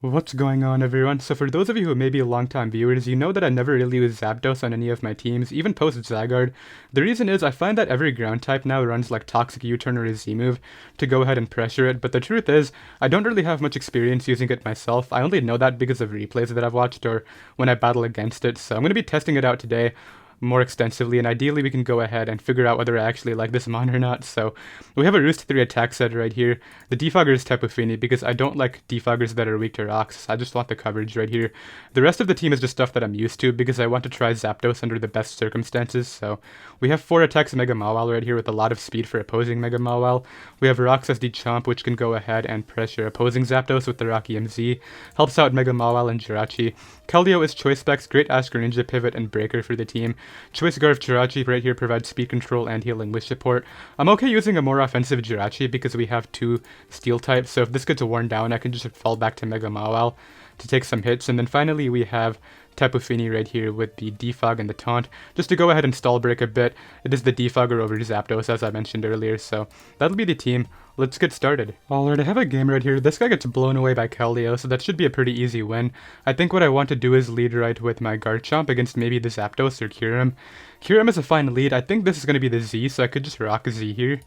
What's going on, everyone? So for those of you who may be longtime viewers, you know that I never really use Zapdos on any of my teams, even post Zygarde. The reason is I find that every ground type now runs like Toxic U-turn or a Z-move to go ahead and pressure it, but the truth is, I don't really have much experience using it myself. I only know that because of replays that I've watched or when I battle against it, so I'm going to be testing it out today more extensively, and ideally we can go ahead and figure out whether I actually like this mon or not. So we have a Roost 3 attack set right here. The defogger is Tapu Fini because I don't like defoggers that are weak to rocks. I just want the coverage right here. The rest of the team is just stuff that I'm used to because I want to try Zapdos under the best circumstances. So we have 4 attacks Mega Mawile right here with a lot of speed for opposing Mega Mawile. We have Rocks as the Chomp, which can go ahead and pressure opposing Zapdos with the Rocky MZ. Helps out Mega Mawile and Jirachi. Keldeo is Choice Specs, Great Ash Greninja, Pivot, and Breaker for the team. Choice Scarf Jirachi right here provides speed control and healing wish support. I'm okay using a more offensive Jirachi because we have 2 steel types, so if this gets worn down, I can just fall back to Mega Mawile to take some hits. And then finally we have Tapu Fini right here with the Defog and the Taunt, just to go ahead and stall break a bit. It is the Defogger over Zapdos, as I mentioned earlier, so that'll be the team. Let's get started. Alright, I have a game right here. This guy gets blown away by Keldeo, so that should be a pretty easy win. I think what I want to do is lead right with my Garchomp against maybe the Zapdos or Kyurem. Kyurem is a fine lead. I think this is going to be the Z, so I could just rock Z here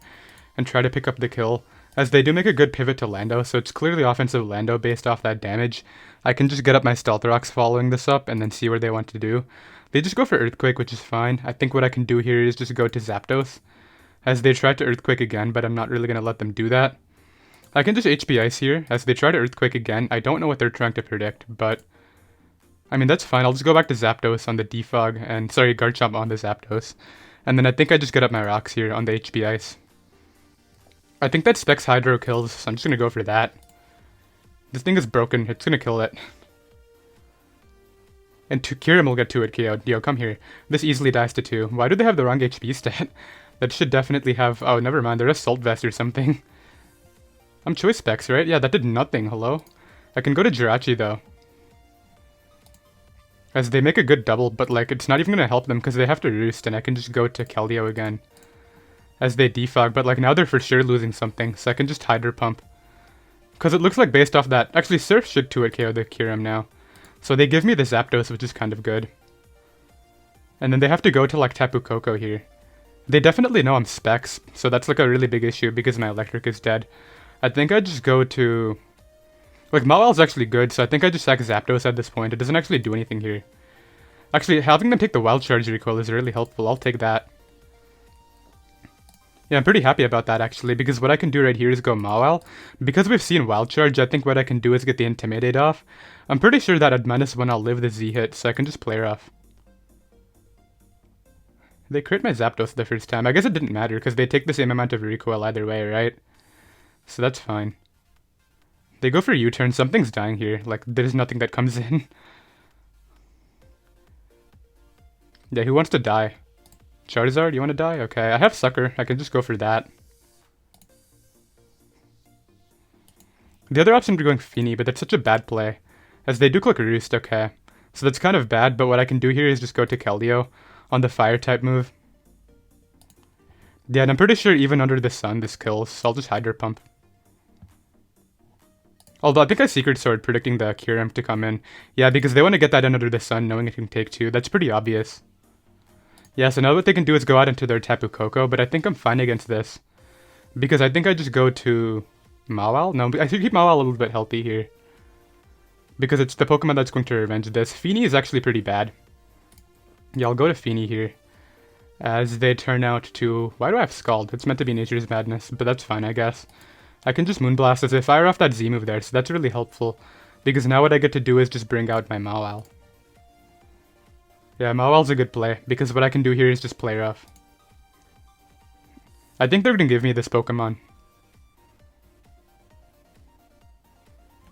and try to pick up the kill, as they do make a good pivot to Lando, so it's clearly offensive Lando based off that damage. I can just get up my Stealth Rocks following this up and then see what they want to do. They just go for Earthquake, which is fine. I think what I can do here is just go to Zapdos, as they try to Earthquake again, but I'm not really going to let them do that. I can just HP Ice here, as they try to Earthquake again. I don't know what they're trying to predict, but I mean, that's fine. I'll just go back to Zapdos on the Defog, and sorry, Garchomp on the Zapdos. And then I think I just get up my Rocks here on the HP Ice. I think that Specs Hydro kills, so I'm just going to go for that. This thing is broken, it's going to kill it. And Kyurem will get 2 at KO. Yo, come here. This easily dies to 2. Why do they have the wrong HP stat? That should definitely have... Oh, never mind, they're Assault Vest or something. I'm Choice Specs, right? Yeah, that did nothing, hello? I can go to Jirachi, though, as they make a good double, but like, it's not even going to help them because they have to Roost, and I can just go to Keldeo again as they defog, but like now they're for sure losing something, so I can just Hydro Pump. Because it looks like based off that, actually Surf should 2 at KO the Kyurem now. So they give me the Zapdos, which is kind of good. And then they have to go to like Tapu Koko here. They definitely know I'm Specs, so that's like a really big issue because my Electric is dead. I think I just go to... Like, Mawile's actually good, so I think I just sack Zapdos at this point. It doesn't actually do anything here. Actually, having them take the Wild Charge recoil is really helpful. I'll take that. Yeah, I'm pretty happy about that, actually, because what I can do right here is go Mawile. Because we've seen Wild Charge, I think what I can do is get the Intimidate off. I'm pretty sure that at -1 I'll live the Z hit, so I can just play her off. They crit my Zapdos the first time. I guess it didn't matter, because they take the same amount of recoil either way, right? So that's fine. They go for U-turn. Something's dying here. Like, there's nothing that comes in. Yeah, who wants to die? Charizard, you want to die? Okay, I have Sucker. I can just go for that. The other option would be going Fini, but that's such a bad play, as they do click Roost. Okay, so that's kind of bad, but what I can do here is just go to Keldeo on the Fire-type move. Yeah, and I'm pretty sure even under the sun this kills, so I'll just Hydro Pump. Although I think I Secret Sword predicting the Kyurem to come in. Yeah, because they want to get that in under the sun knowing it can take 2. That's pretty obvious. Yeah, so now what they can do is go out into their Tapu Koko, but I think I'm fine against this. Because I think I just go to Mawile? No, I should keep Mawile a little bit healthy here, because it's the Pokemon that's going to revenge this. Fini is actually pretty bad. Yeah, I'll go to Fini here, as they turn out to... Why do I have Scald? It's meant to be Nature's Madness, but that's fine, I guess. I can just Moonblast as they fire off that Z move there, so that's really helpful, because now what I get to do is just bring out my Mawile. Yeah, Mawile's a good play, because what I can do here is just play rough. I think they're going to give me this Pokemon.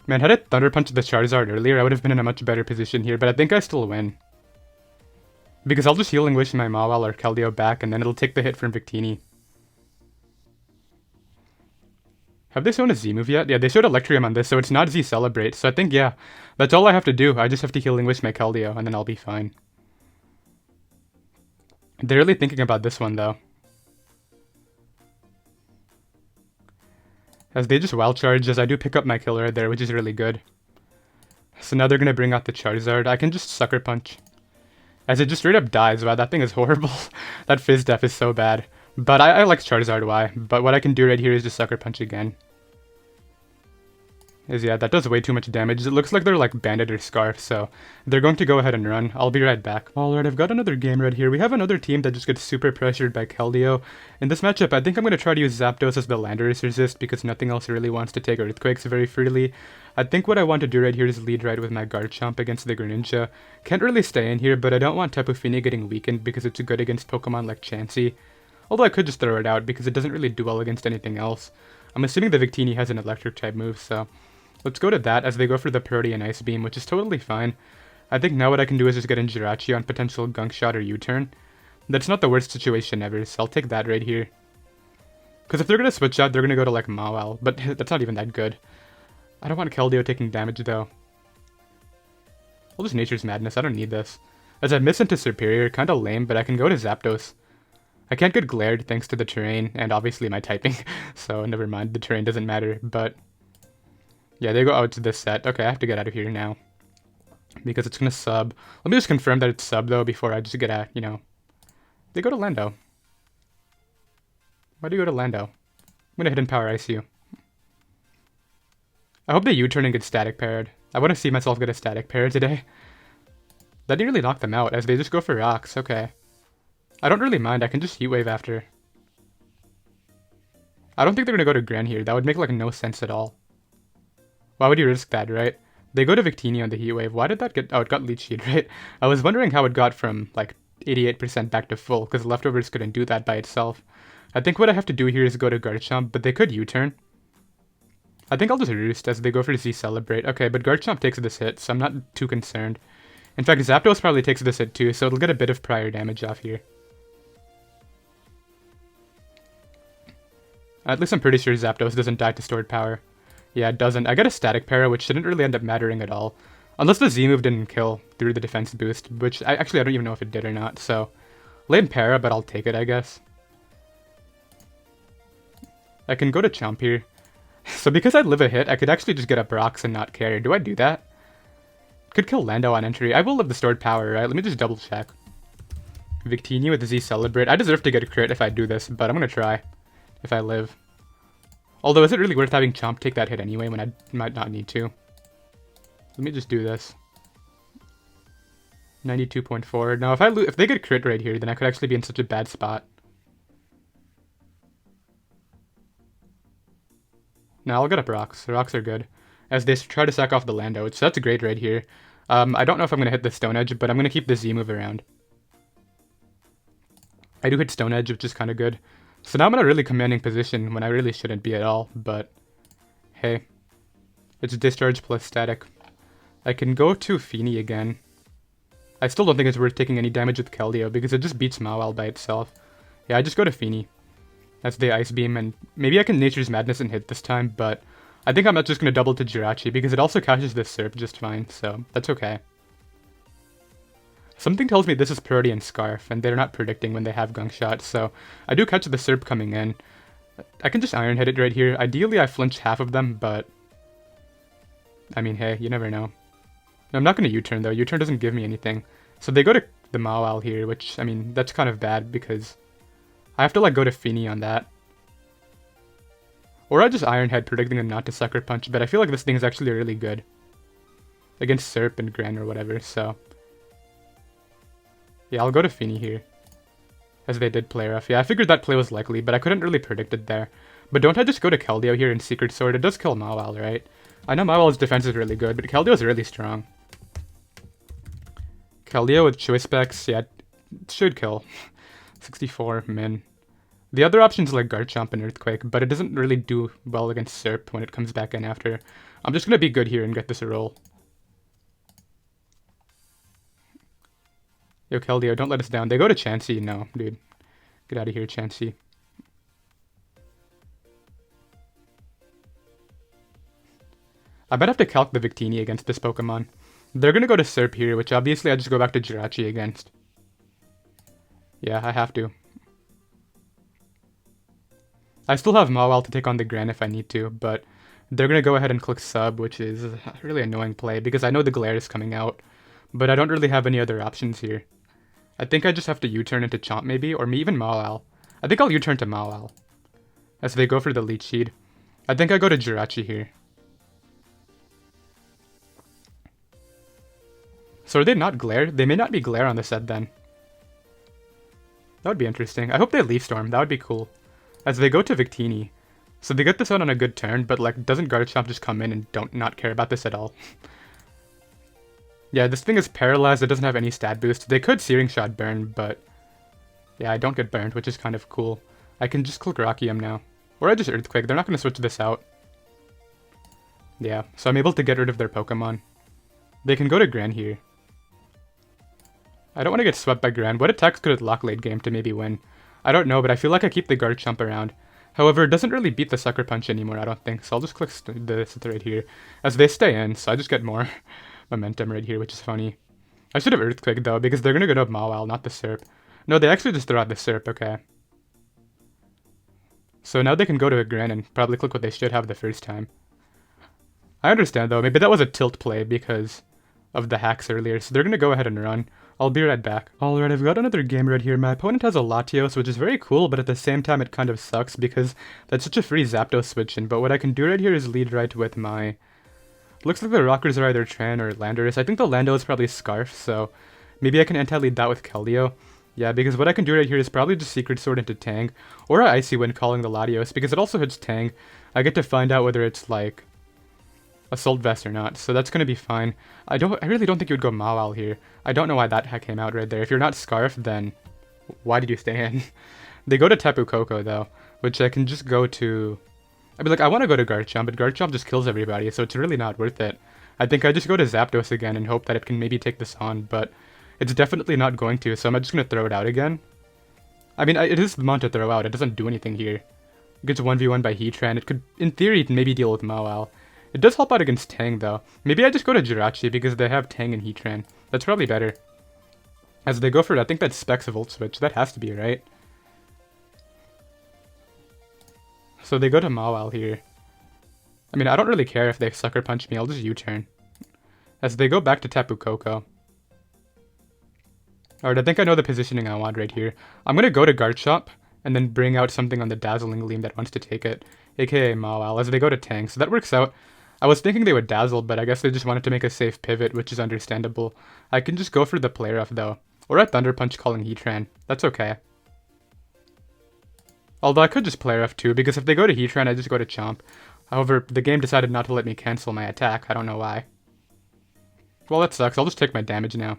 Man, had I Thunder Punched the Charizard earlier, I would have been in a much better position here, but I think I still win. Because I'll just Healing Wish my Mawile or Keldeo back, and then it'll take the hit from Victini. Have they shown a Z move yet? Yeah, they showed Electrium on this, so it's not Z Celebrate, so I think, yeah, that's all I have to do. I just have to Healing Wish my Keldeo, and then I'll be fine. They're really thinking about this one, though, as they just Wild Charge, as I do pick up my killer there, which is really good. So now they're gonna bring out the Charizard. I can just Sucker Punch. As it just straight up dies. Wow, that thing is horrible. That Fizz Def is so bad. But I like Charizard Y. But what I can do right here is just Sucker Punch again. Yeah, that does way too much damage. It looks like they're like Bandit or Scarf, so they're going to go ahead and run. I'll be right back. Alright, I've got another game right here. We have another team that just gets super pressured by Keldeo. In this matchup, I think I'm going to try to use Zapdos as the Landorus resist because nothing else really wants to take Earthquakes very freely. I think what I want to do right here is lead right with my Garchomp against the Greninja. Can't really stay in here, but I don't want Tapu Fini getting weakened because it's good against Pokemon like Chansey. Although I could just throw it out because it doesn't really do well against anything else. I'm assuming the Victini has an electric type move, so let's go to that as they go for the Protean Ice Beam, which is totally fine. I think now what I can do is just get in Jirachi on potential Gunk Shot or U-turn. That's not the worst situation ever, so I'll take that right here. Because if they're going to switch out, they're going to go to like Mawile, but that's not even that good. I don't want Keldeo taking damage though. I'll just Nature's Madness, I don't need this. As I miss into Superior, kinda lame, but I can go to Zapdos. I can't get glared thanks to the terrain, and obviously my typing, so never mind, the terrain doesn't matter, but yeah, they go out to this set. Okay, I have to get out of here now. Because it's gonna sub. Let me just confirm that it's sub, though, before I just get out, you know. They go to Lando. Why do you go to Lando? I'm gonna Hidden Power Ice you. I hope they U-turn and get static paired. I want to see myself get a static pair today. That didn't really knock them out, as they just go for rocks. Okay. I don't really mind. I can just Heat Wave after. I don't think they're gonna go to Gran here. That would make, like, no sense at all. Why would you risk that, right? They go to Victini on the Heat Wave. Why did that get... Oh, it got Leech Seed, right? I was wondering how it got from, like, 88% back to full, because Leftovers couldn't do that by itself. I think what I have to do here is go to Garchomp, but they could U-turn. I think I'll just Roost as they go for Z Celebrate. Okay, but Garchomp takes this hit, so I'm not too concerned. In fact, Zapdos probably takes this hit too, so it'll get a bit of prior damage off here. At least I'm pretty sure Zapdos doesn't die to stored power. Yeah, it doesn't. I got a static para, which didn't really end up mattering at all. Unless the Z move didn't kill through the defense boost, which I don't even know if it did or not, so lame para, but I'll take it, I guess. I can go to Chomp here. So because I live a hit, I could actually just get up rocks and not care. Do I do that? Could kill Lando on entry. I will live the stored power, right? Let me just double check. Victini with the Z Celebrate. I deserve to get a crit if I do this, but I'm gonna try. If I live. Although, is it really worth having Chomp take that hit anyway when I might not need to? Let me just do this. 92.4. Now, if they get crit right here, then I could actually be in such a bad spot. Now, I'll get up rocks. The rocks are good. As they try to sack off the Lando, so that's great right here. I don't know if I'm going to hit the Stone Edge, but I'm going to keep the Z move around. I do hit Stone Edge, which is kind of good. So now I'm in a really commanding position when I really shouldn't be at all, but hey. It's Discharge plus Static. I can go to Fini again. I still don't think it's worth taking any damage with Keldeo because it just beats Mawile by itself. Yeah, I just go to Fini. That's the Ice Beam, and maybe I can Nature's Madness and hit this time, but I think I'm not just going to double to Jirachi because it also catches the Serp just fine, so that's okay. Something tells me this is Protean Scarf, and they're not predicting when they have Gunk Shot, so I do catch the Serp coming in. I can just Iron Head it right here. Ideally, I flinch half of them, but I mean, hey, you never know. I'm not going to U-turn, though. U-turn doesn't give me anything. So they go to the Mawile here, which, I mean, that's kind of bad because I have to, like, go to Fini on that. Or I just Iron Head, predicting them not to Sucker Punch, but I feel like this thing is actually really good against Serp and Gran or whatever, so yeah, I'll go to Fini here, as they did play rough. Yeah, I figured that play was likely, but I couldn't really predict it there. But don't I just go to Keldeo here and Secret Sword? It does kill Mawile, right? I know Mawile's defense is really good, but Keldeo's really strong. Keldeo with Choice Specs, yeah, it should kill. 64 min. The other options like Garchomp and Earthquake, but it doesn't really do well against Serp when it comes back in after. I'm just gonna be good here and get this a roll. Yo, Keldeo, don't let us down. They go to Chansey. No, dude. Get out of here, Chansey. I might have to calc the Victini against this Pokemon. They're gonna go to Serp here, which obviously I just go back to Jirachi against. Yeah, I have to. I still have Mawile to take on the Gran if I need to, but They're going to go ahead and click sub, which is a really annoying play because I know the glare is coming out, but I don't really have any other options here. I think I just have to U-turn into Chomp maybe, or even Mawile. I think I'll U-turn to Mawile as they go for the Leech Seed. I think I go to Jirachi here. So are they not Glare? They may not be Glare on the set then. That would be interesting. I hope they Leaf Storm. That would be cool. As they go to Victini. So they get this out on a good turn, but like, doesn't Garchomp just come in and don't not care about this at all? Yeah, this thing is paralyzed. It doesn't have any stat boost. They could Searing Shot burn, but yeah, I don't get burned, which is kind of cool. I can just click Rockium now. Or I just Earthquake. They're not going to switch this out. Yeah, so I'm able to get rid of their Pokemon. They can go to Gran here. I don't want to get swept by Gran. What attacks could it lock late game to maybe win? I don't know, but I feel like I keep the Garchomp around. However, it doesn't really beat the Sucker Punch anymore, I don't think, so I'll just click this right here. As they stay in, so I just get more momentum right here, which is funny. I should have Earthquake, though, because they're going to go to Mawile, not the Serp. No, they actually just throw out the Serp, okay. So now they can go to a Gran and probably click what they should have the first time. I understand, though, maybe that was a tilt play because of the hacks earlier, so they're going to go ahead and run. I'll be right back. Alright, I've got another game right here. My opponent has a Latios, which is very cool, but at the same time it kind of sucks because that's such a free Zapdos switch in. But what I can do right here is lead right with my... Looks like the Rockers are either Tran or Landorus. I think the Lando is probably Scarf, so maybe I can anti-lead that with Keldeo. Yeah, because what I can do right here is probably just Secret Sword into Tang, or a Icy Wind calling the Latios, because it also hits Tang. I get to find out whether it's like Assault Vest or not, so that's gonna be fine. I really don't think you would go Mawile here. I don't know why that hack came out right there. If you're not Scarf, then why did you stay in? They go to Tapu Koko though, which I can just go to... I mean, like, I want to go to Garchomp, but Garchomp just kills everybody, so it's really not worth it. I think I just go to Zapdos again and hope that it can maybe take this on, but it's definitely not going to, so I'm just gonna throw it out again. I mean, it is the Mon to throw out. It doesn't do anything here. It gets 1v1 by Heatran. It could, in theory, maybe deal with Mawile. It does help out against Tang, though. Maybe I just go to Jirachi because they have Tang and Heatran. That's probably better. As they go for it, I think that's Specs Volt Switch. That has to be, right? So they go to Mawile here. I mean, I don't really care if they Sucker Punch me. I'll just U-turn. As they go back to Tapu Koko. Alright, I think I know the positioning I want right here. I'm going to go to Garchomp and then bring out something on the Dazzling Gleam that wants to take it, aka Mawile, as they go to Tang. So that works out. I was thinking they would Dazzle, but I guess they just wanted to make a safe pivot, which is understandable. I can just go for the Play Rough, though. Or a Thunder Punch calling Heatran. That's okay. Although I could just Play Rough too, because if they go to Heatran, I just go to Chomp. However, the game decided not to let me cancel my attack. I don't know why. Well, that sucks. I'll just take my damage now.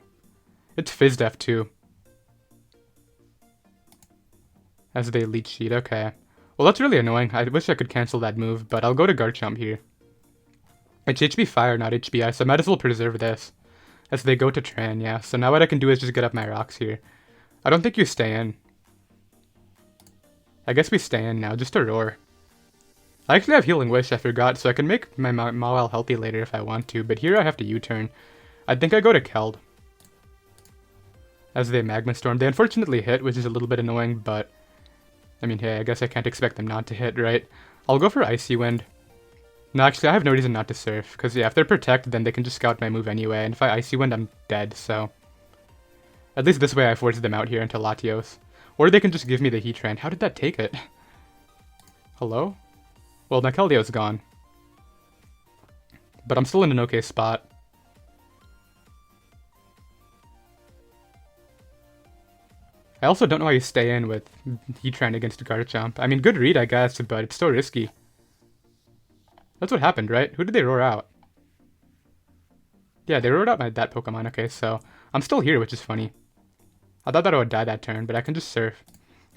It's Fizz Def too. As they Leech Seed, okay. Well, that's really annoying. I wish I could cancel that move, but I'll go to Garchomp here. It's HP Fire, not HP Ice, so I might as well preserve this. As they go to Tran, yeah. So now what I can do is just get up my rocks here. I don't think you stay in. I guess we stay in now, just to roar. I actually have Healing Wish, I forgot, so I can make my Mawile healthy later if I want to, but here I have to U-turn. I think I go to Keld. As they Magma Storm. They unfortunately hit, which is a little bit annoying, but... I mean, hey, I guess I can't expect them not to hit, right? I'll go for Icy Wind. No, actually, I have no reason not to Surf, because yeah, if they're Protect, then they can just scout my move anyway, and if I Icy Wind, I'm dead, so... At least this way I force them out here into Latios. Or they can just give me the Heatran. How did that take it? Hello? Well, my Keldeo's gone. But I'm still in an okay spot. I also don't know why you stay in with Heatran against Garchomp. I mean, good read, I guess, but it's still risky. That's what happened, right? Who did they roar out? Yeah, they roared out that Pokemon. Okay, so I'm still here, which is funny. I thought that I would die that turn, but I can just Surf.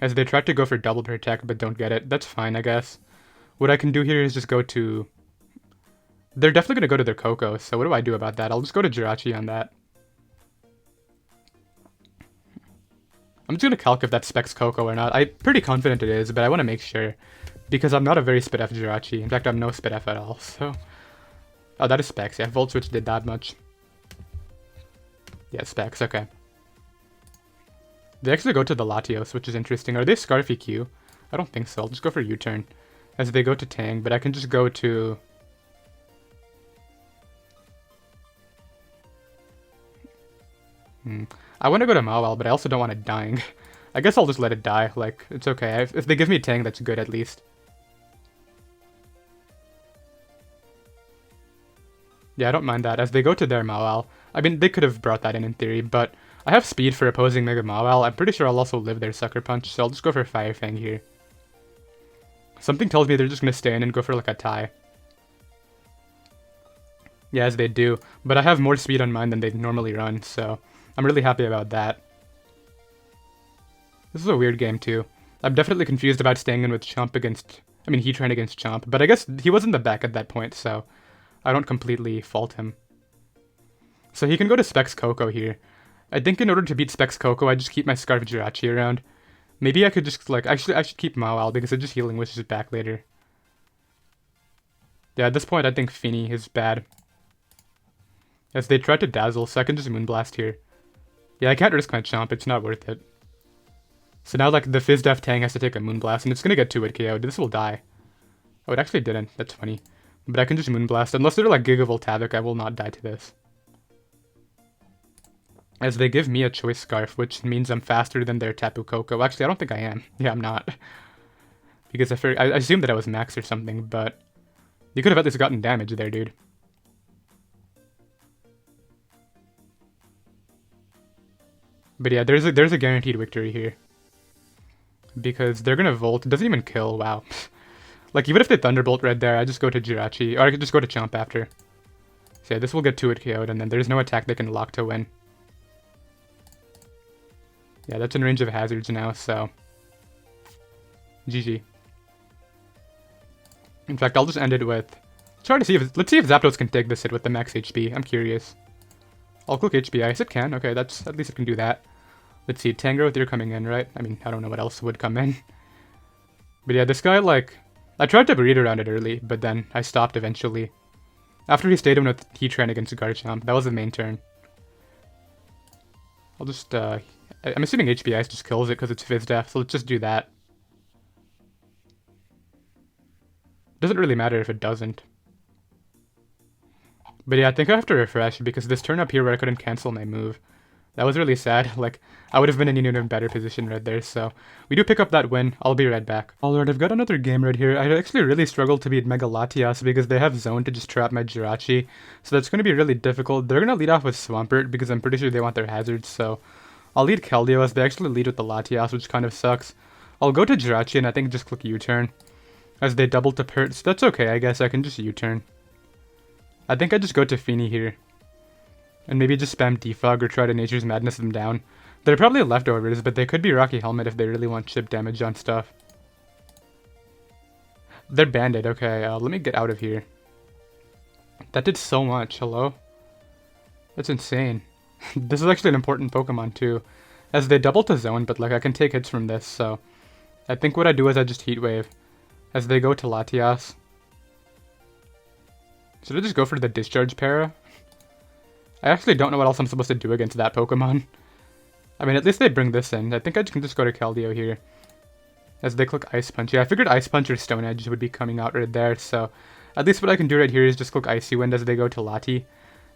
As they tried to go for Double Protect, but don't get it. That's fine, I guess. What I can do here is just go to... They're definitely going to go to their Koko, so what do I do about that? I'll just go to Jirachi on that. I'm just going to calc if that's Specs Koko or not. I'm pretty confident it is, but I want to make sure. Because I'm not a very Spit-F Jirachi. In fact, I'm no Spit-F at all, so... Oh, that is Specs. Yeah, Volt Switch did that much. Yeah, Specs, okay. They actually go to the Latios, which is interesting. Are they Scarfy Q? I don't think so. I'll just go for U-turn. As they go to Tang, but I can just go to I want to go to Mawile, but I also don't want it dying. I guess I'll just let it die. Like, it's okay. If they give me Tang, that's good at least. Yeah, I don't mind that. As they go to their Mawile, I mean, they could have brought that in theory, but I have speed for opposing Mega Mawile. I'm pretty sure I'll also live their Sucker Punch, so I'll just go for Fire Fang here. Something tells me they're just going to stay in and go for like a tie. Yeah, as they do, but I have more speed on mine than they normally run, so I'm really happy about that. This is a weird game too. I'm definitely confused about staying in with Chomp against... I mean, Heatran against Chomp, but I guess he was in the back at that point, so I don't completely fault him. So he can go to Specs Coco here. I think in order to beat Specs Coco, I just keep my Scarf Jirachi around. Maybe I could just, like, I should keep Mawile because it just Healing Wishes back later. Yeah, at this point, I think Fini is bad. As they try to Dazzle, so I can just Moonblast here. Yeah, I can't risk my Chomp, it's not worth it. So now, like, the Fizz-Def Tang has to take a Moonblast, and it's gonna get 2-hit KO'd. This will die. Oh, it actually didn't. That's funny. But I can just Moonblast. Unless they're, like, Gigavolt Havoc, I will not die to this. As they give me a Choice Scarf, which means I'm faster than their Tapu Koko. Actually, I don't think I am. Yeah, I'm not. Because I assumed that I was max or something, but... You could have at least gotten damage there, dude. But yeah, there's a guaranteed victory here. Because they're gonna Volt. It doesn't even kill. Wow. Like, even if they Thunderbolt right there, I just go to Jirachi. Or I could just go to Chomp after. So yeah, this will get 2-hit KO'd, and then there's no attack they can lock to win. Yeah, that's in range of hazards now, so... GG. In fact, I'll just end it with... Let's see if Zapdos can take this hit with the max HP. I'm curious. I'll click HP Ice. It can. Okay, that's... At least it can do that. Let's see, Tangrowth, you're coming in, right? I mean, I don't know what else would come in. But yeah, this guy, like... I tried to breed around it early, but then I stopped eventually. After he stayed in with Heatran against Garchomp, that was the main turn. I'll just, I'm assuming HP Ice just kills it because it's Fizz-Def, so let's just do that. Doesn't really matter if it doesn't. But yeah, I think I have to refresh because this turn up here where I couldn't cancel my move. That was really sad. Like, I would have been in an even better position right there, so we do pick up that win. I'll be right back. Alright, I've got another game right here. I actually really struggled to beat Mega Latias because they have Zone to just trap my Jirachi, so that's going to be really difficult. They're going to lead off with Swampert because I'm pretty sure they want their hazards, so I'll lead Keldeo as they actually lead with the Latias, which kind of sucks. I'll go to Jirachi and I think just click U-turn as they double to Pert, so that's okay, I guess. I can just U-turn. I think I just go to Fini here. And maybe just spam Defog or try to Nature's Madness them down. They're probably leftovers, but they could be Rocky Helmet if they really want chip damage on stuff. They're banded, okay, let me get out of here. That did so much, hello? That's insane. This is actually an important Pokemon too. As they double to Zone, but like I can take hits from this, so... I think what I do is I just Heat Wave. As they go to Latias. Should I just go for the Discharge Para? I actually don't know what else I'm supposed to do against that Pokemon. I mean, at least they bring this in. I think I can just go to Keldeo here. As they click Ice Punch. Yeah, I figured Ice Punch or Stone Edge would be coming out right there, so... At least what I can do right here is just click Icy Wind as they go to Lati.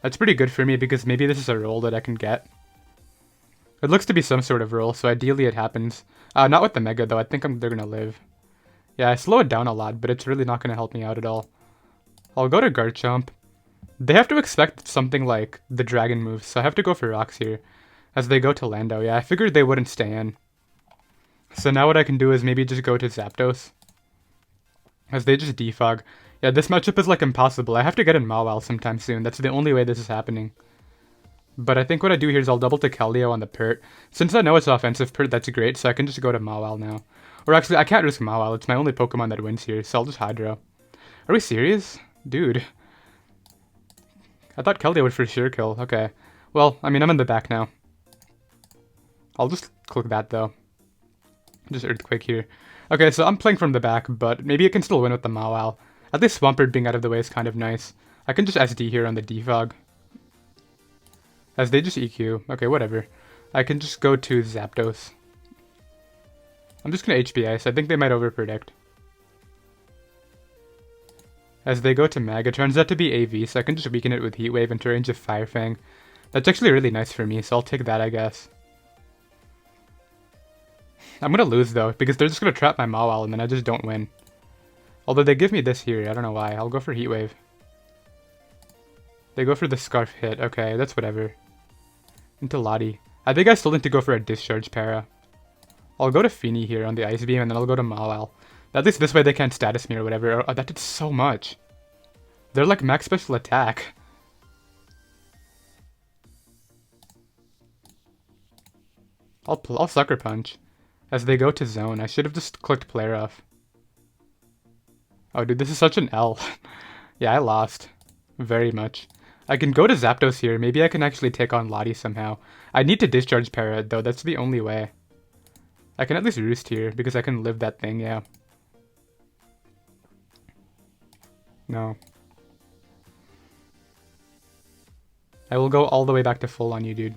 That's pretty good for me because maybe this is a roll that I can get. It looks to be some sort of roll, so ideally it happens. Not with the Mega though, I think they're gonna live. Yeah, I slow it down a lot, but it's really not gonna help me out at all. I'll go to Garchomp. They have to expect something like the Dragon moves, so I have to go for Rocks here. As they go to Lando. Yeah, I figured they wouldn't stay in. So now what I can do is maybe just go to Zapdos. As they just defog. Yeah, this matchup is like impossible. I have to get in Mawile sometime soon. That's the only way this is happening. But I think what I do here is I'll double to Keldeo on the Pert. Since I know it's offensive Pert, that's great, so I can just go to Mawile now. Or actually, I can't risk Mawile. It's my only Pokemon that wins here, so I'll just Hydro. Are we serious? Dude. I thought Keldeo would for sure kill. Okay. Well, I mean, I'm in the back now. I'll just click that, though. Just Earthquake here. Okay, so I'm playing from the back, but maybe I can still win with the Mawile. At least Swampert being out of the way is kind of nice. I can just SD here on the Defog. As they just EQ. Okay, whatever. I can just go to Zapdos. I'm just going to HP Ice. I think they might overpredict. As they go to Mag, it turns out to be AV, so I can just weaken it with Heat Wave into range of Fire Fang. That's actually really nice for me, so I'll take that, I guess. I'm gonna lose, though, because they're just gonna trap my Mawile, and then I just don't win. Although they give me this here, I don't know why. I'll go for Heat Wave. They go for the Scarf hit. Okay, that's whatever. Into Lottie. I think I still need to go for a Discharge Para. I'll go to Feeny here on the Ice Beam, and then I'll go to Mawile. At least this way they can't status me or whatever. Oh, that did so much. They're like max special attack. I'll Sucker Punch. As they go to Zone. I should have just clicked Play Rough. Oh, dude, this is such an L. Yeah, I lost. Very much. I can go to Zapdos here. Maybe I can actually take on Lottie somehow. I need to Discharge Para, though. That's the only way. I can at least Roost here, because I can live that thing, yeah. No. I will go all the way back to full on you, dude.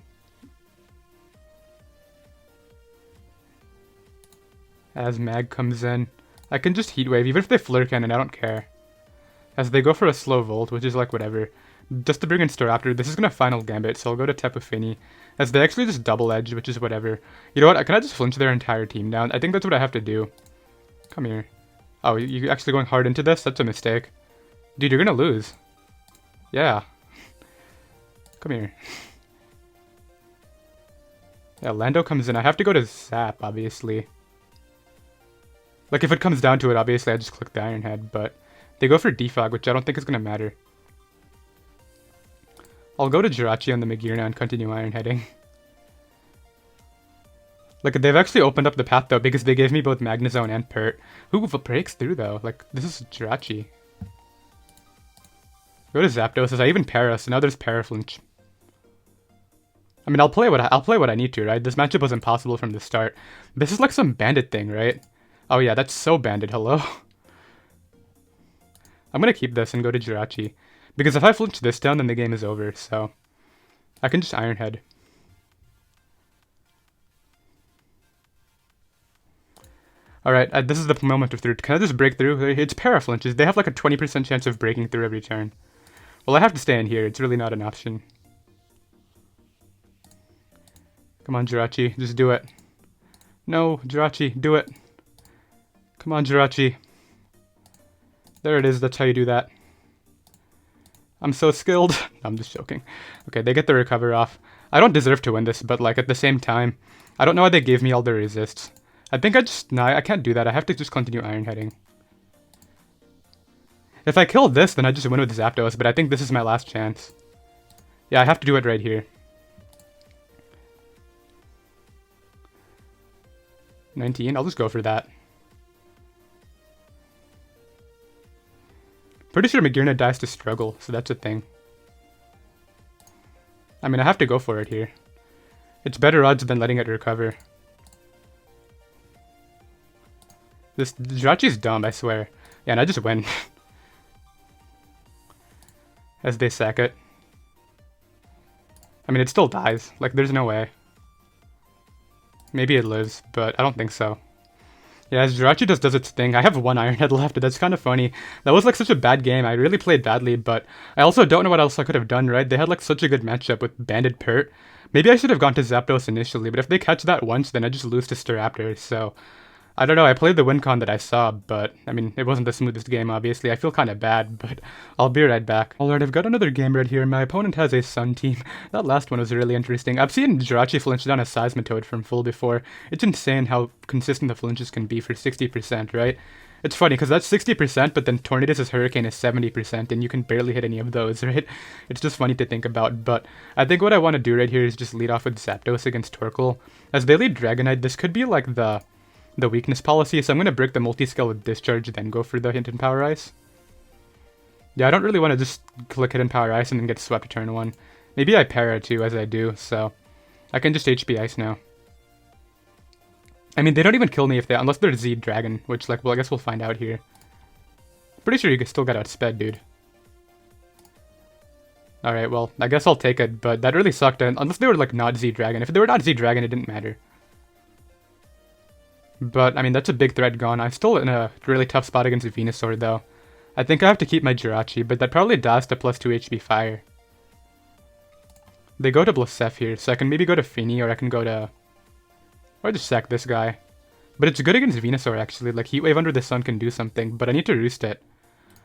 As Mag comes in. I can just Heat Wave, even if they Flare Cannon, I don't care. As they go for a slow Volt, which is like whatever. Just to bring in Staraptor, this is gonna Final Gambit, so I'll go to Tapu Fini. As they actually just Double Edge, which is whatever. You know what, can I just flinch their entire team down? I think that's what I have to do. Come here. Oh, you're actually going hard into this? That's a mistake. Dude, you're gonna lose. Yeah. Come here. Yeah, Lando comes in. I have to go to Zap, obviously. Like, if it comes down to it, obviously I just click the Iron Head, but they go for Defog, which I don't think is going to matter. I'll go to Jirachi on the Magearna and continue Iron Heading. Like, they've actually opened up the path, though, because they gave me both Magnezone and Pert. Who breaks through, though? Like, this is Jirachi. Go to Zapdos, as I even Para, so now there's Paraflinch. I mean, I'll play what I need to, right? This matchup was impossible from the start. This is like some Bandit thing, right? Oh yeah, that's so Bandit, hello? I'm gonna keep this and go to Jirachi. Because if I flinch this down, then the game is over, so... I can just Iron Head. Alright, this is the moment of truth. Can I just break through? It's Paraflinches. They have like a 20% chance of breaking through every turn. Well, I have to stay in here. It's really not an option. Come on, Jirachi. Just do it. No, Jirachi, do it. Come on, Jirachi. There it is. That's how you do that. I'm so skilled. I'm just joking. Okay, they get the recover off. I don't deserve to win this, but like at the same time, I don't know why they gave me all the resists. I think no, I can't do that. I have to just continue Iron Heading. If I kill this, then I just win with Zapdos, but I think this is my last chance. Yeah, I have to do it right here. 19, I'll just go for that. Pretty sure Magearna dies to struggle, so that's a thing. I mean, I have to go for it here. It's better odds than letting it recover. This Jirachi's dumb, I swear. Yeah, and I just win. As they sack it. I mean, it still dies. Like, there's no way. Maybe it lives, but I don't think so. Yeah, as Jirachi just does its thing. I have one Iron Head left. That's kind of funny. That was like such a bad game. I really played badly, but I also don't know what else I could have done, right? They had like such a good matchup with Banded Pert. Maybe I should have gone to Zapdos initially, but if they catch that once, then I just lose to Staraptor, so... I don't know, I played the win con that I saw, but, I mean, it wasn't the smoothest game, obviously. I feel kind of bad, but I'll be right back. Alright, I've got another game right here. My opponent has a Sun team. That last one was really interesting. I've seen Jirachi flinch down a Seismitoad from full before. It's insane how consistent the flinches can be for 60%, right? It's funny, because that's 60%, but then Tornadus' Hurricane is 70%, and you can barely hit any of those, right? It's just funny to think about, but I think what I want to do right here is just lead off with Zapdos against Torkoal. As they lead Dragonite, this could be like the weakness policy, so I'm going to break the multi-scale with Discharge, then go for the Hidden Power Ice. Yeah, I don't really want to just click Hidden Power Ice and then get swept turn 1. Maybe I Para too, as I do, so I can just HP Ice now. I mean, they don't even kill me unless they're Z Dragon, which, like, well, I guess we'll find out here. Pretty sure you can still get outsped, dude. Alright, well, I guess I'll take it, but that really sucked, unless they were, like, not Z Dragon. If they were not Z Dragon, it didn't matter. But, I mean, that's a big threat gone. I'm still in a really tough spot against Venusaur, though. I think I have to keep my Jirachi, but that probably dies to plus 2 HP Fire. They go to Blasef here, so I can maybe go to Fini, or I can go to... Or just sack this guy. But it's good against Venusaur, actually. Like, Heat Wave under the sun can do something, but I need to roost it.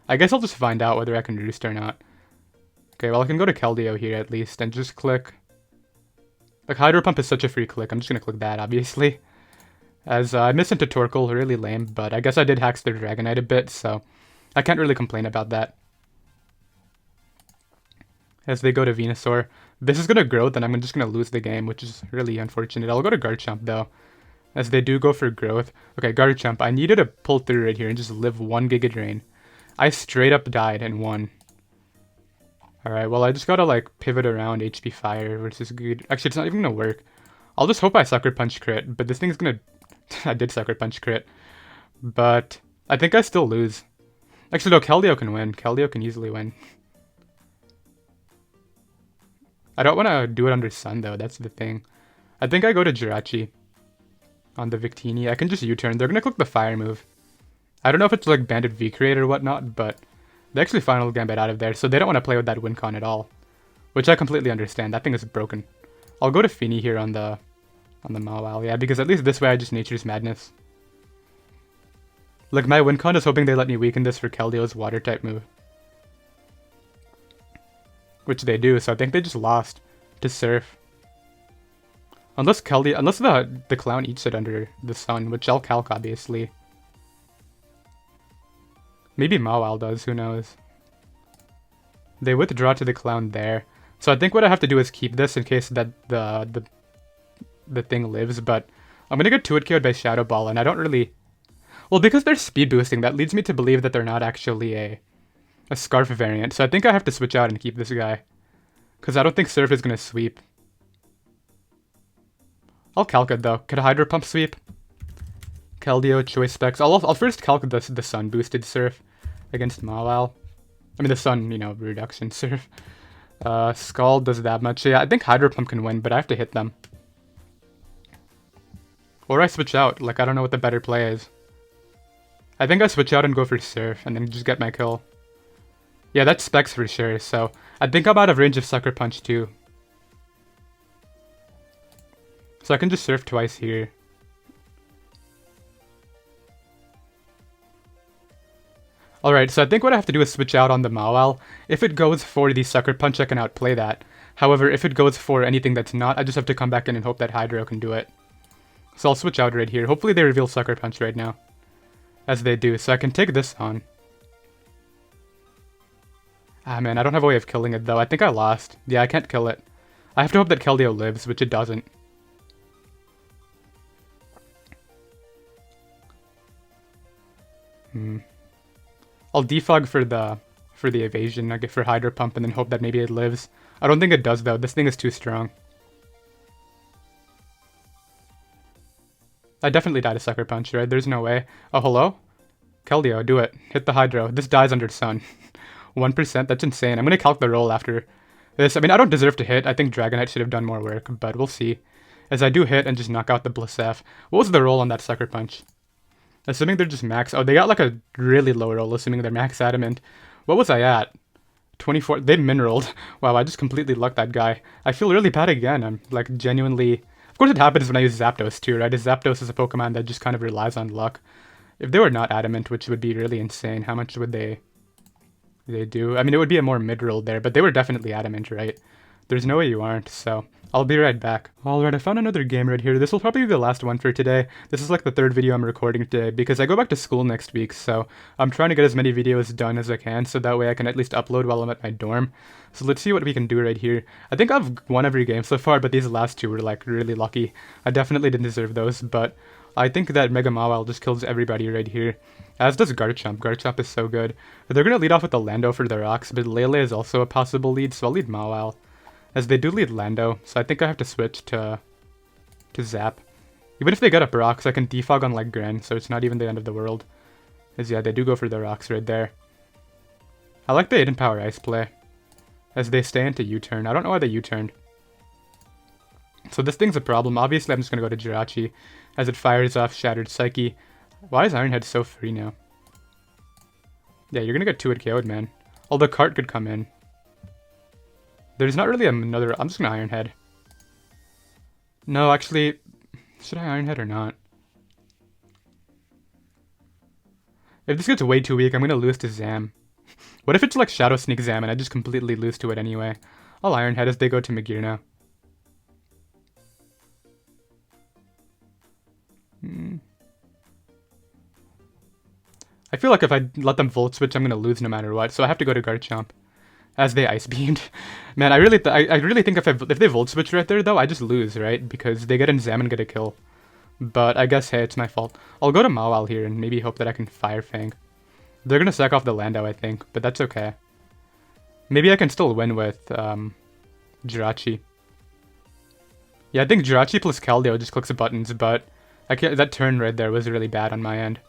I guess I'll just find out whether I can roost or not. Okay, well, I can go to Keldeo here, at least, and just click... Like, Hydro Pump is such a free click. I'm just gonna click that, obviously. As I missed into Torkoal, really lame, but I guess I did hacks their Dragonite a bit, so... I can't really complain about that. As they go to Venusaur. This is gonna growth, and I'm just gonna lose the game, which is really unfortunate. I'll go to Garchomp, though. As they do go for growth. Okay, Garchomp, I needed to pull through right here and just live 1 Giga Drain. I straight up died and won. Alright, well, I just gotta, like, pivot around HP Fire versus good. Actually, it's not even gonna work. I'll just hope I Sucker Punch crit, but this thing's gonna... I did Sucker Punch crit. But I think I still lose. Actually, no, Keldeo can win. Keldeo can easily win. I don't want to do it under Sun, though. That's the thing. I think I go to Jirachi on the Victini. I can just U-turn. They're going to click the Fire move. I don't know if it's like Bandit V-Create or whatnot, but they actually Final Gambit out of there, so they don't want to play with that Wincon at all. Which I completely understand. That thing is broken. I'll go to Fini here on the Mawile. Yeah, because at least this way I just Nature's Madness. Like, my Wincon is hoping they let me weaken this for Keldeo's Water-type move. Which they do, so I think they just lost to Surf. Unless the Clown eats it under the Sun, which I'll calc, obviously. Maybe Mawile does, who knows. They withdraw to the Clown there. So I think what I have to do is keep this in case that the thing lives, but I'm gonna get 2-hit KO'd by Shadow Ball, and I don't really... Well, because they're speed boosting, that leads me to believe that they're not actually a Scarf variant, so I think I have to switch out and keep this guy. Because I don't think Surf is going to sweep. I'll calc it, though. Could a Hydro Pump sweep? Keldeo, Choice Specs. I'll first calc the Sun boosted Surf against Mawile. I mean, the Sun, you know, reduction Surf. Scald does that much. Yeah, I think Hydro Pump can win, but I have to hit them. Or I switch out. Like, I don't know what the better play is. I think I switch out and go for Surf, and then just get my kill. Yeah, that's Specs for sure, so I think I'm out of range of Sucker Punch too. So I can just Surf twice here. Alright, so I think what I have to do is switch out on the Mawile. If it goes for the Sucker Punch, I can outplay that. However, if it goes for anything that's not, I just have to come back in and hope that Hydro can do it. So I'll switch out right here. Hopefully they reveal Sucker Punch right now. As they do, so I can take this on. Ah man, I don't have a way of killing it though. I think I lost. Yeah, I can't kill it. I have to hope that Keldeo lives, which it doesn't. I'll defog for the evasion. I get for Hydro Pump and then hope that maybe it lives. I don't think it does though. This thing is too strong. I definitely died a Sucker Punch, right? There's no way. Oh, hello? Keldeo, do it. Hit the Hydro. This dies under Sun. 1%? That's insane. I'm going to calc the roll after this. I mean, I don't deserve to hit. I think Dragonite should have done more work, but we'll see. As I do hit and just knock out the Blasef. What was the roll on that Sucker Punch? Assuming they're just max... Oh, they got like a really low roll, assuming they're max Adamant. What was I at? 24... They mineraled. Wow, I just completely lucked that guy. I feel really bad again. I'm like genuinely... Of course it happens when I use Zapdos too, right? Zapdos is a Pokemon that just kind of relies on luck. If they were not Adamant, which would be really insane, how much would they do? I mean, it would be a more mid-roll there, but they were definitely Adamant, right? There's no way you aren't, so I'll be right back. Alright, I found another game right here. This will probably be the last one for today. This is like the third video I'm recording today, because I go back to school next week, so I'm trying to get as many videos done as I can, so that way I can at least upload while I'm at my dorm. So let's see what we can do right here. I think I've won every game so far, but these last two were like really lucky. I definitely didn't deserve those, but I think that Mega Mawile just kills everybody right here. As does Garchomp. Garchomp is so good. They're going to lead off with the Lando for the rocks, but Lele is also a possible lead, so I'll lead Mawile. As they do lead Lando, so I think I have to switch to Zap. Even if they get up rocks, I can defog on like Gren, so it's not even the end of the world. As yeah, they do go for the rocks right there. I like the Hidden Power Ice play. As they stay into U-turn. I don't know why they U-turned. So this thing's a problem. Obviously, I'm just going to go to Jirachi. As it fires off Shattered Psyche. Why is Ironhead so free now? Yeah, you're going to get 2-hit KO'd, man. Although Cart could come in. There's not really another... I'm just gonna Iron Head. No, actually... Should I Iron Head or not? If this gets way too weak, I'm gonna lose to Zam. What if it's like Shadow Sneak Zam and I just completely lose to it anyway? I'll Iron Head as they go to Magearna. I feel like if I let them Volt Switch, I'm gonna lose no matter what, so I have to go to Garchomp. As they Ice Beamed. Man, I really think if they Volt Switch right there, though, I just lose, right? Because they get in Zam and get a kill. But I guess, hey, it's my fault. I'll go to Mawile here and maybe hope that I can Fire Fang. They're gonna sack off the Landau, I think, but that's okay. Maybe I can still win with Jirachi. Yeah, I think Jirachi plus Keldeo just clicks the buttons, but that turn right there was really bad on my end.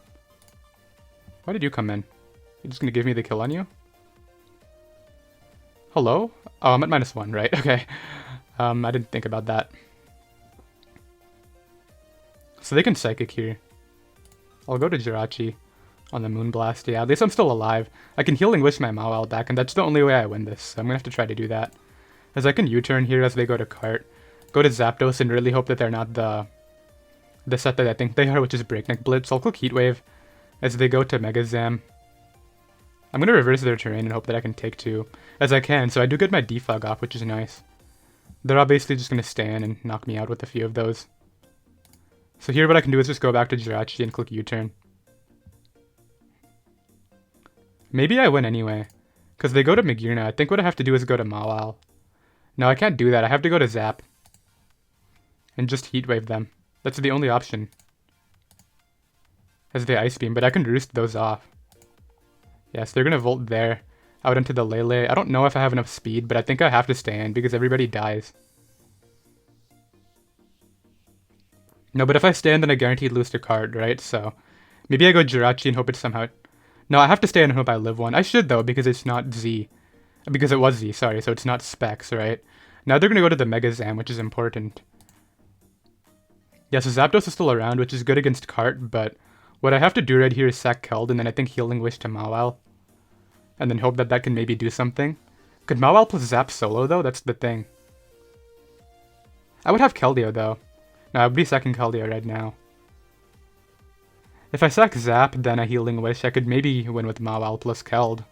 Why did you come in? You're just gonna give me the kill on you? Hello? Oh, I'm at -1, right? Okay. I didn't think about that. So they can Psychic here. I'll go to Jirachi on the Moonblast. Yeah, at least I'm still alive. I can Healing Wish my Mawile back, and that's the only way I win this. So I'm gonna have to try to do that. As I can U-turn here as they go to Cart. Go to Zapdos and really hope that they're not the set that I think they are, which is Breakneck Blitz. I'll click Heat Wave as they go to Mega Zam. I'm going to reverse their terrain and hope that I can take 2, as I can, so I do get my Defog off, which is nice. They're obviously just going to stand and knock me out with a few of those. So here what I can do is just go back to Jirachi and click U-turn. Maybe I win anyway, because they go to Magearna. I think what I have to do is go to Mawile. No, I can't do that. I have to go to Zap. And just Heat Wave them. That's the only option. As they Ice Beam, but I can Roost those off. Yes, they're gonna Volt there, out into the Lele. I don't know if I have enough speed, but I think I have to stay in because everybody dies. No, but if I stay in, then I guaranteed lose to Card, right? So maybe I go Jirachi and hope it somehow... No, I have to stay in and hope I live one. I should, though, because it's not Z. Because it was Z, sorry, so it's not Specs, right? Now they're gonna go to the Mega Zam, which is important. Yeah, so Zapdos is still around, which is good against Cart, but what I have to do right here is sack Keld, and then I think Healing Wish to Mawile. And then hope that that can maybe do something. Could Mawile plus Zap solo, though? That's the thing. I would have Keldeo, though. No, I would be sacking Keldeo right now. If I sack Zap, then a Healing Wish, I could maybe win with Mawile plus Keld.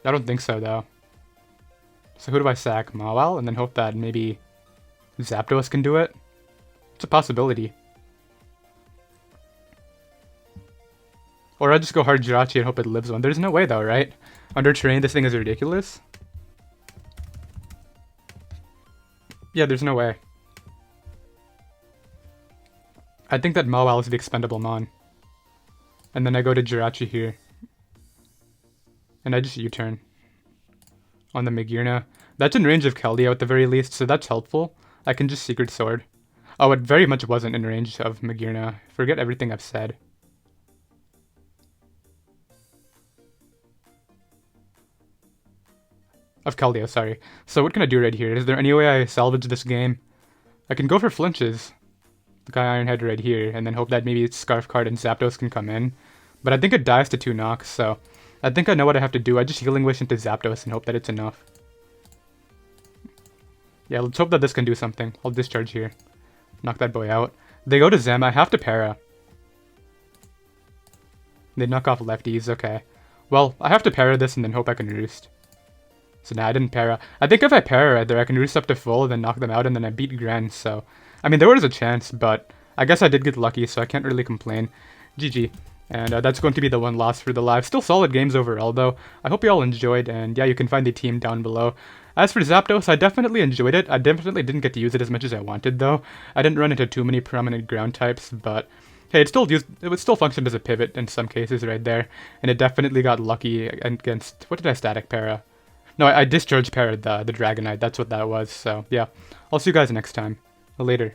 I don't think so, though. So who do I sack? Mawile? And then hope that maybe Zapdos can do it? It's a possibility. Or I just go hard Jirachi and hope it lives one. There's no way though, right? Under terrain, this thing is ridiculous. Yeah, there's no way. I think that Mawile is the expendable Mon. And then I go to Jirachi here. And I just U-turn. On the Magearna. That's in range of Keldeo at the very least, so that's helpful. I can just Secret Sword. Oh, it very much wasn't in range of Magearna. Forget everything I've said. Of Keldeo, sorry. So what can I do right here? Is there any way I salvage this game? I can go for flinches. The guy Iron Head right here, and then hope that maybe it's Scarf Card and Zapdos can come in. But I think it dies to 2 knocks, so I think I know what I have to do. I just Healing Wish into Zapdos and hope that it's enough. Yeah, let's hope that this can do something. I'll Discharge here. Knock that boy out. They go to Zem. I have to Para. They knock off lefties. Okay. Well, I have to Para this and then hope I can Roost. So nah, I didn't Para. I think if I Para right there, I can Roost up to full, then knock them out, and then I beat Gren, so... I mean, there was a chance, but I guess I did get lucky, so I can't really complain. GG. And that's going to be the one loss for the live. Still solid games overall, though. I hope you all enjoyed, and yeah, you can find the team down below. As for Zapdos, I definitely enjoyed it. I definitely didn't get to use it as much as I wanted, though. I didn't run into too many prominent ground types, but... Hey, it would still function as a pivot in some cases right there, and it definitely got lucky against... What did I static Para? No, I Discharge Para'd the Dragonite, that's what that was, so yeah. I'll see you guys next time. Later.